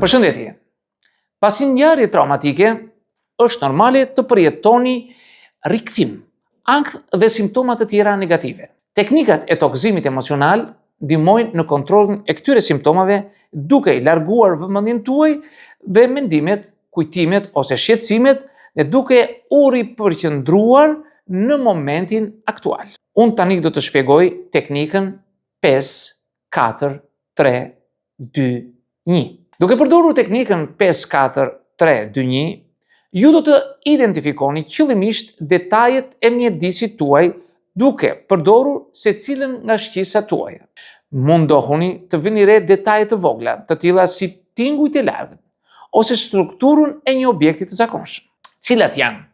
Përshëndetje. Pas një ngjarje traumatike, është normale të përjetoni rikthim, ankth dhe simptoma të tjera negative. Teknikat e toksimit emocional ndihmojnë në kontrollin e këtyre simptomave duke i larguar vëmendjen tuaj dhe mendimet, kujtimet ose shqetësimet dhe duke u ripërqendruar në momentin aktual. Unë tani do të shpjegoj teknikën 5, 4, 3, 2, 1. Duke përdorur teknikën 5, 4, 3, 2, 1, ju do të identifikoni qëllimisht detajet e mjedisit tuaj duke përdorur secilën nga shqisat tuaja. Mundohuni të vini re detajet të vogla, të tilla si tingujt e largët ose strukturën e një objekti të zakonshëm. Cilat janë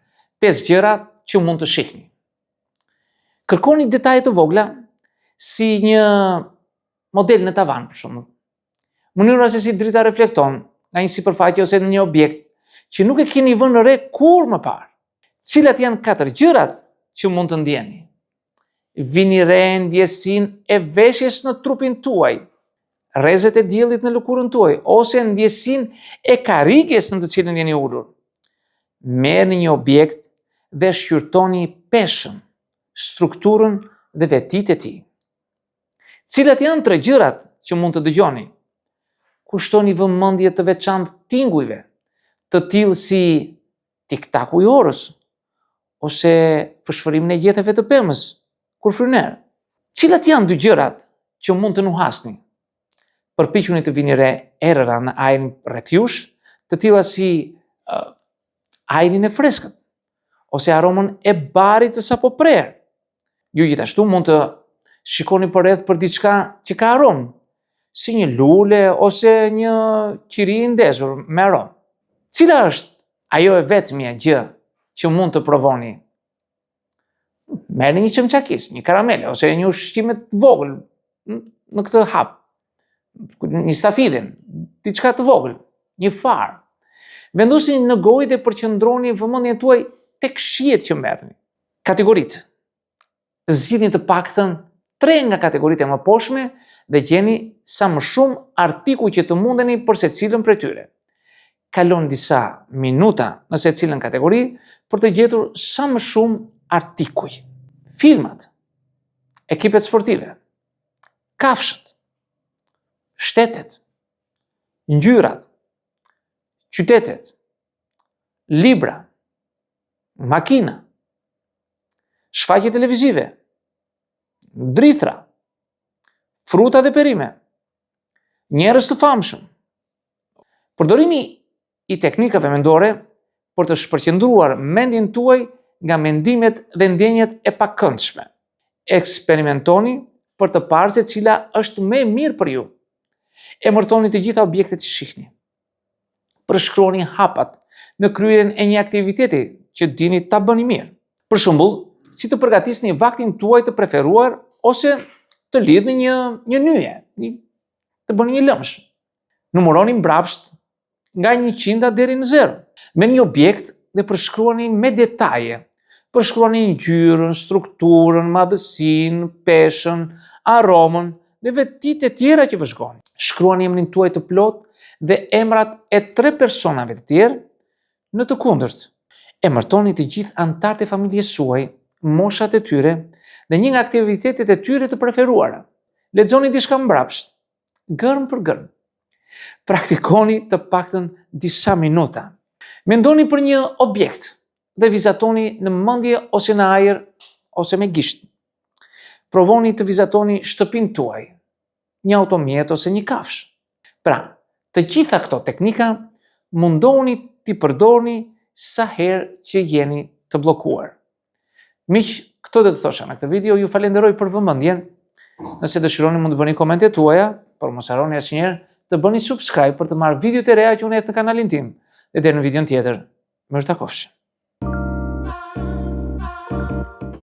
5 gjëra që mund të shihni? Kërkoni detaje të vogla si një model në tavan, për shembull. Mënyra se si drita reflekton nga një sipërfaqe ose në një objekt që nuk e keni vënë re kur më parë. Cilat janë 4 gjërat që mund të ndjeni? Vini re ndjesin e veshjes në trupin tuaj, rrezet e diellit në lëkurën tuaj, ose ndjesin e karrikes në të cilën jeni ulur. Merrni një objekt dhe shqyrtoni peshën, strukturën dhe vetitë e tij. Cilat janë 3 gjërat që mund të dëgjoni? Kushtoni vëmendje të veçantë tingujve, të tillë si tiktaku i orës ose fshfërimin e gjetheve të pemës kur fryner. Cilat janë 2 gjërat që mund të nuhasni? Përpiquni të vini re erëra në ajrin rreth jush, të tilla si ajrin e freskët ose aromën e barit të sapo prerë. Ju gjithashtu mund të shikoni përreth për diçka që ka aromë, si një lule ose një qiri i ndezur me aromë. Cila është ajo e vetmja gjë që mund të provoni? Merrni një çamçakis, një karamele ose një ushqim të vogël në këtë hap, një stafidin, diçka të vogël, një farë. Vendosni në gojë dhe përqendroni vëmendjen tuaj tek shijet që merrni. Kategoritë. Zgjidhni të paktën 3 nga kategoritë e mëposhme dhe gjeni sa më shumë artikuj që të mundeni për secilën prej tyre. Kaloni disa minuta në secilën kategori për të gjetur sa më shumë artikuj. Filmat, ekipet sportive, kafshët, shtetet, ngjyrat, qytetet, libra, makina, shfaqje televizive, drithra, fruta dhe perime, njerëz të famshëm. Përdorimi i teknikave mendore për të shpërqendruar mendjen tuaj nga mendimet dhe ndjenjat e pakëndshme. Eksperimentoni për të parë se cila është më e mirë për ju. Emërtoni të gjitha objektet që shihni. Përshkruani hapat në kryerjen e një aktiviteti që dini ta bëni mirë. Për shembull, si të përgatisni vaktin tuaj të preferuar ose të lidhni një nyje, të bëni një lëmsh. Numëroni mbrapsht nga 100 deri në 0. Me një objekt dhe përshkruani me detaje. Përshkruani ngjyrën, strukturën, madhësinë, peshën, aromën dhe vetitë e tjera që vëzhgoni. Shkruani emrin tuaj të plot dhe emrat e 3 personave të tjerë në të kundërt. Emërtoni të gjithë anëtarët e familjes suaj, moshat e tyre dhe një nga aktivitetet e tyre të preferuara. Lexoni diçka mbrapsht, gërm për gërm. Praktikoni të paktën disa minuta. Mendoni për një objekt dhe vizatoni në mendje ose në ajër ose me gisht. Provoni të vizatoni shtëpinë tuaj, një automjet ose një kafshë. Pra, të gjitha këto teknika mundohuni t'i përdorni sa herë që jeni të bllokuar. Miq, këto do të thosha në këtë video. Ju falenderoj për vëmendjen. Nëse dëshironi mund të bëni komentet tuaja, por mos harroni asnjëherë të bëni subscribe për të marrë videot e reja që unë jep në kanalin tim. Dhe deri në videon tjetër, mirë takofsh.